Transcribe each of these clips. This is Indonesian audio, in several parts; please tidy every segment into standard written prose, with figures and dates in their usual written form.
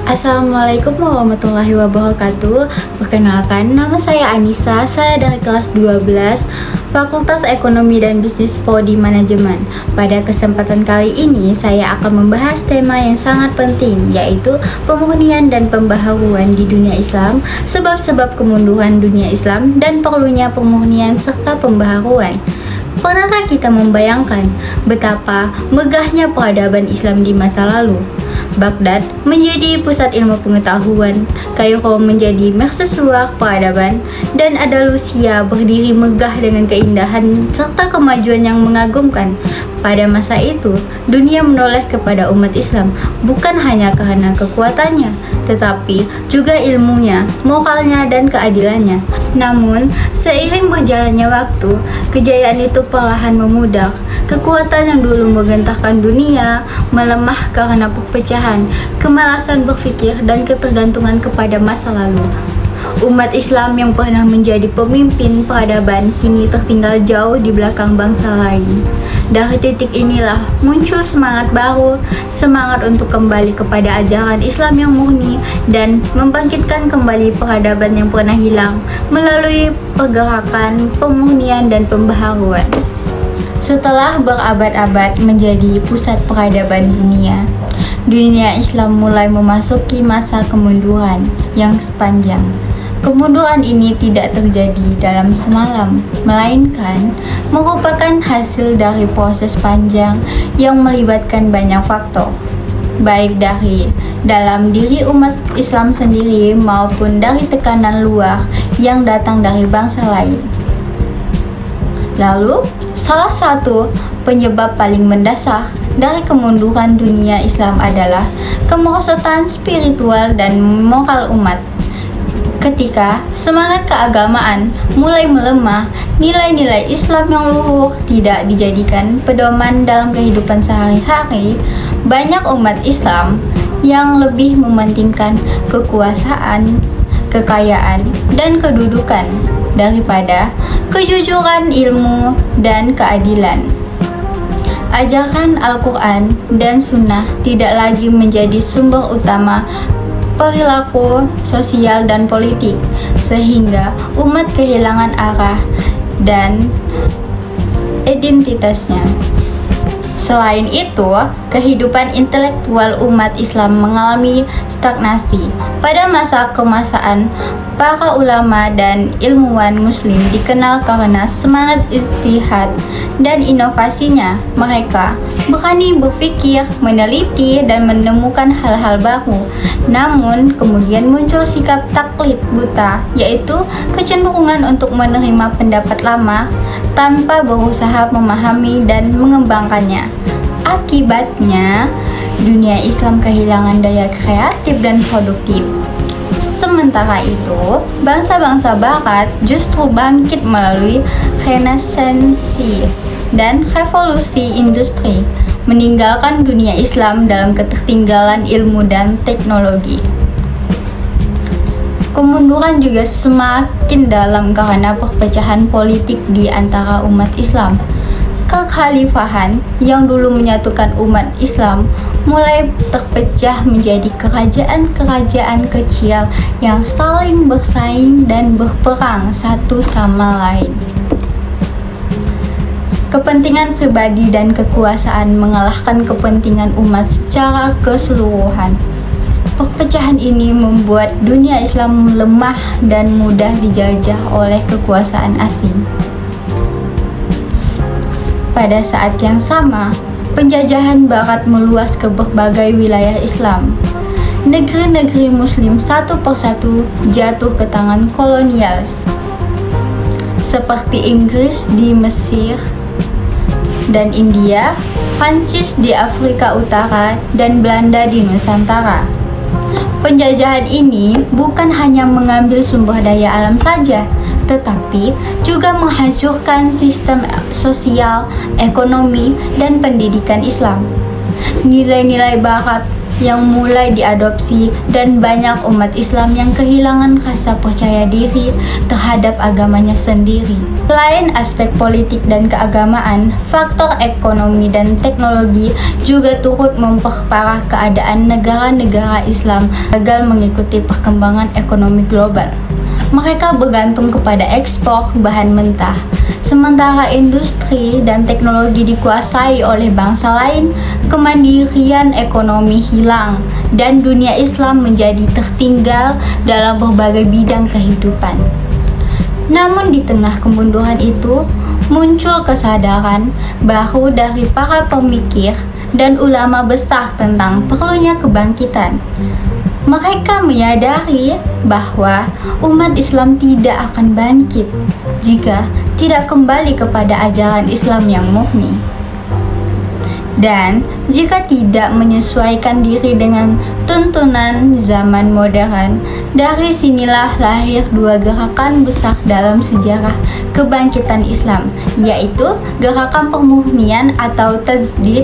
Assalamualaikum warahmatullahi wabarakatuh. Perkenalkan, nama saya Anissa. Saya dari kelas 12 Fakultas Ekonomi dan Bisnis Prodi Manajemen. Pada kesempatan kali ini, saya akan membahas tema yang sangat penting, yaitu pemurnian dan pembaharuan di dunia Islam, sebab-sebab kemunduran dunia Islam dan perlunya pemurnian serta pembaharuan. Pernahkah kita membayangkan betapa megahnya peradaban Islam di masa lalu? Baghdad menjadi pusat ilmu pengetahuan, Kairo menjadi mercusuar peradaban, dan Andalusia berdiri megah dengan keindahan serta kemajuan yang mengagumkan. Pada masa itu, dunia menoleh kepada umat Islam bukan hanya karena kekuatannya, tetapi juga ilmunya, moralnya, dan keadilannya. Namun, seiring berjalannya waktu, kejayaan itu perlahan memudar. Kekuatan yang dulu menggentarkan dunia melemah karena perpecahan, kemalasan berpikir, dan ketergantungan kepada masa lalu. Umat Islam yang pernah menjadi pemimpin peradaban kini tertinggal jauh di belakang bangsa lain. Dari titik inilah muncul semangat baru, semangat untuk kembali kepada ajaran Islam yang murni dan membangkitkan kembali peradaban yang pernah hilang melalui pergerakan, pemurnian, dan pembaharuan. Setelah berabad-abad menjadi pusat peradaban dunia Islam mulai memasuki masa kemunduran yang panjang. Kemunduran ini tidak terjadi dalam semalam, melainkan merupakan hasil dari proses panjang yang melibatkan banyak faktor, baik dari dalam diri umat Islam sendiri maupun dari tekanan luar yang datang dari bangsa lain. Lalu, salah satu penyebab paling mendasar dari kemunduran dunia Islam adalah kemerosotan spiritual dan moral umat. Ketika semangat keagamaan mulai melemah, nilai-nilai Islam yang luhur tidak dijadikan pedoman dalam kehidupan sehari-hari, banyak umat Islam yang lebih mementingkan kekuasaan, kekayaan, dan kedudukan daripada kejujuran ilmu dan keadilan. Ajaran Al-Quran dan Sunnah tidak lagi menjadi sumber utama perilaku sosial dan politik, sehingga umat kehilangan arah dan identitasnya. Selain itu, kehidupan intelektual umat Islam mengalami stagnasi. Pada masa keemasan, para ulama dan ilmuwan muslim dikenal karena semangat ijtihad dan inovasinya. Mereka berani berpikir, meneliti, dan menemukan hal-hal baru. Namun, kemudian muncul sikap taklid buta, yaitu kecenderungan untuk menerima pendapat lama tanpa berusaha memahami dan mengembangkannya. Akibatnya, dunia Islam kehilangan daya kreatif dan produktif. Sementara itu, bangsa-bangsa Barat justru bangkit melalui renesansi dan revolusi industri, meninggalkan dunia Islam dalam ketertinggalan ilmu dan teknologi. Kemunduran juga semakin dalam karena perpecahan politik di antara umat Islam. Kekhalifahan yang dulu menyatukan umat Islam mulai terpecah menjadi kerajaan-kerajaan kecil yang saling bersaing dan berperang satu sama lain. Kepentingan pribadi dan kekuasaan mengalahkan kepentingan umat secara keseluruhan. Perpecahan ini membuat dunia Islam lemah dan mudah dijajah oleh kekuasaan asing. Pada saat yang sama, penjajahan Barat meluas ke berbagai wilayah Islam. Negeri-negeri Muslim satu persatu jatuh ke tangan kolonialis, seperti Inggris di Mesir dan India, Prancis di Afrika Utara, dan Belanda di Nusantara. Penjajahan ini bukan hanya mengambil sumber daya alam saja, tetapi juga menghancurkan sistem sosial, ekonomi, dan pendidikan Islam. Nilai-nilai Barat yang mulai diadopsi dan banyak umat Islam yang kehilangan rasa percaya diri terhadap agamanya sendiri. Selain aspek politik dan keagamaan, faktor ekonomi dan teknologi juga turut memperparah keadaan negara-negara Islam gagal mengikuti perkembangan ekonomi global. Mereka bergantung kepada ekspor bahan mentah, sementara industri dan teknologi dikuasai oleh bangsa lain. Kemandirian ekonomi hilang dan dunia Islam menjadi tertinggal dalam berbagai bidang kehidupan. Namun di tengah kemunduran itu, muncul kesadaran baru dari para pemikir dan ulama besar tentang perlunya kebangkitan. Mereka menyadari bahwa umat Islam tidak akan bangkit jika tidak kembali kepada ajaran Islam yang murni. Dan jika tidak menyesuaikan diri dengan tuntunan zaman modern, dari sinilah lahir dua gerakan besar dalam sejarah kebangkitan Islam, yaitu gerakan pemurnian atau tajdid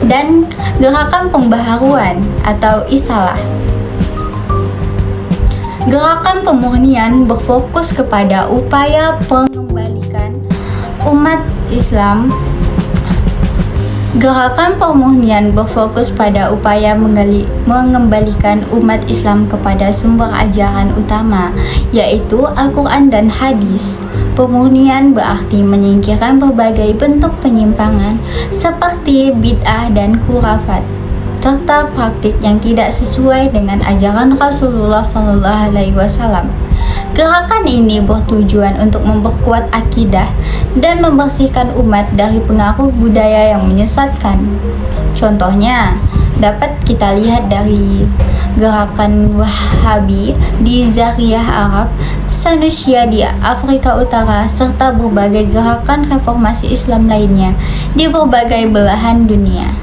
dan gerakan pembaharuan atau isalah. Gerakan pemurnian berfokus kepada upaya pengembalikan umat Islam. Gerakan pemurnian berfokus pada upaya mengembalikan umat Islam kepada sumber ajaran utama, yaitu Al-Quran dan Hadis. Pemurnian berarti menyingkirkan berbagai bentuk penyimpangan seperti bid'ah dan khurafat, serta praktik yang tidak sesuai dengan ajaran Rasulullah SAW. Gerakan ini bertujuan untuk memperkuat akidah dan membersihkan umat dari pengaruh budaya yang menyesatkan. Contohnya, dapat kita lihat dari gerakan Wahabi di Zaria Arab, Sanusia di Afrika Utara, serta berbagai gerakan reformasi Islam lainnya di berbagai belahan dunia.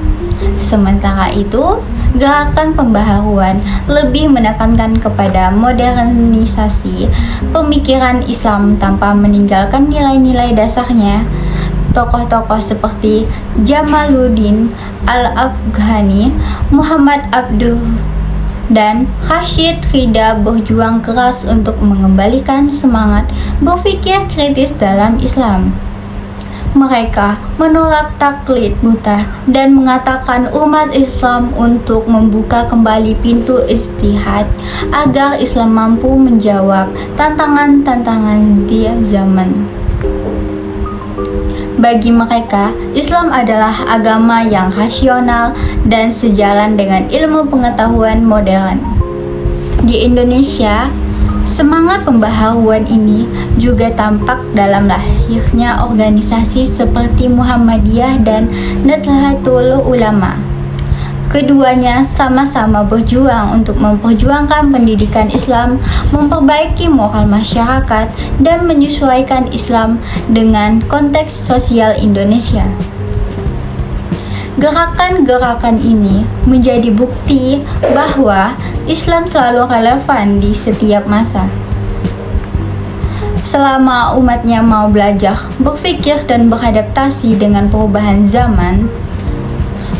Sementara itu, gerakan pembaharuan lebih menekankan kepada modernisasi pemikiran Islam tanpa meninggalkan nilai-nilai dasarnya. Tokoh-tokoh seperti Jamaluddin Al-Afghani, Muhammad Abduh, dan Rashid Rida berjuang keras untuk mengembalikan semangat berpikir kritis dalam Islam. Mereka menolak taklid buta dan mengatakan umat Islam untuk membuka kembali pintu ijtihad agar Islam mampu menjawab tantangan-tantangan di zaman. Bagi mereka, Islam adalah agama yang rasional dan sejalan dengan ilmu pengetahuan modern. Di Indonesia, semangat pembaharuan ini juga tampak dalam lahirnya organisasi seperti Muhammadiyah dan Nahdlatul Ulama. Keduanya sama-sama berjuang untuk memperjuangkan pendidikan Islam, memperbaiki moral masyarakat, dan menyesuaikan Islam dengan konteks sosial Indonesia. Gerakan-gerakan ini menjadi bukti bahwa Islam selalu relevan di setiap masa. Selama umatnya mau belajar, berpikir, dan beradaptasi dengan perubahan zaman,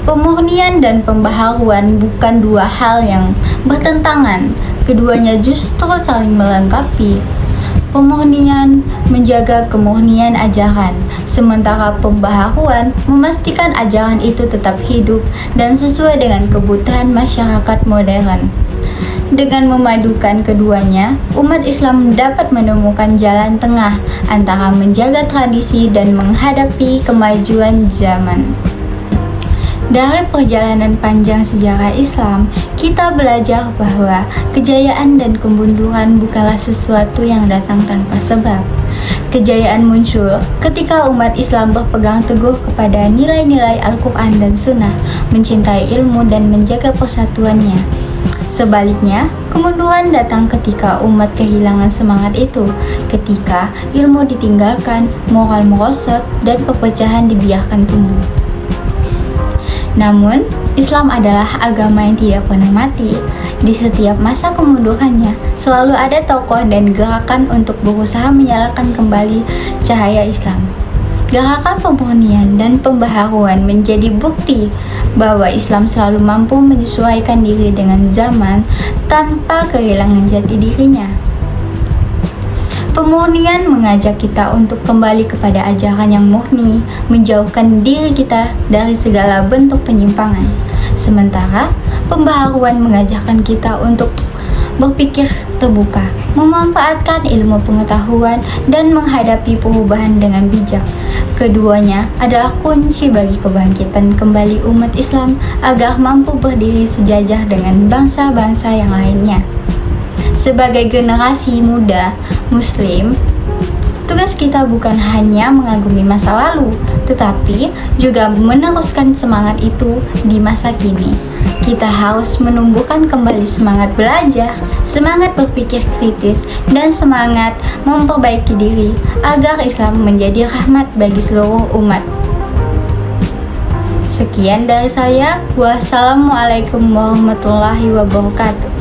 pemurnian dan pembaharuan bukan dua hal yang bertentangan. Keduanya justru saling melengkapi. Pemurnian menjaga kemurnian ajaran, sementara pembaharuan memastikan ajaran itu tetap hidup dan sesuai dengan kebutuhan masyarakat modern. Dengan memadukan keduanya, umat Islam dapat menemukan jalan tengah antara menjaga tradisi dan menghadapi kemajuan zaman. Dari perjalanan panjang sejarah Islam, kita belajar bahwa kejayaan dan kemunduran bukanlah sesuatu yang datang tanpa sebab. Kejayaan muncul ketika umat Islam berpegang teguh kepada nilai-nilai Al-Quran dan Sunnah, mencintai ilmu dan menjaga persatuannya. Sebaliknya, kemunduran datang ketika umat kehilangan semangat itu, ketika ilmu ditinggalkan, moral merosot, dan perpecahan dibiarkan tumbuh. Namun, Islam adalah agama yang tidak pernah mati. Di setiap masa kemundurannya, selalu ada tokoh dan gerakan untuk berusaha menyalakan kembali cahaya Islam. Gerakan pemurnian dan pembaharuan menjadi bukti bahwa Islam selalu mampu menyesuaikan diri dengan zaman tanpa kehilangan jati dirinya. Pemurnian mengajak kita untuk kembali kepada ajaran yang murni, menjauhkan diri kita dari segala bentuk penyimpangan. Sementara, pembaharuan mengajarkan kita untuk berpikir terbuka, memanfaatkan ilmu pengetahuan, dan menghadapi perubahan dengan bijak. Keduanya adalah kunci bagi kebangkitan kembali umat Islam agar mampu berdiri sejajar dengan bangsa-bangsa yang lainnya. Sebagai generasi muda Muslim, tugas kita bukan hanya mengagumi masa lalu, tetapi juga meneruskan semangat itu di masa kini. Kita harus menumbuhkan kembali semangat belajar, semangat berpikir kritis, dan semangat memperbaiki diri agar Islam menjadi rahmat bagi seluruh umat. Sekian dari saya. Wassalamualaikum warahmatullahi wabarakatuh.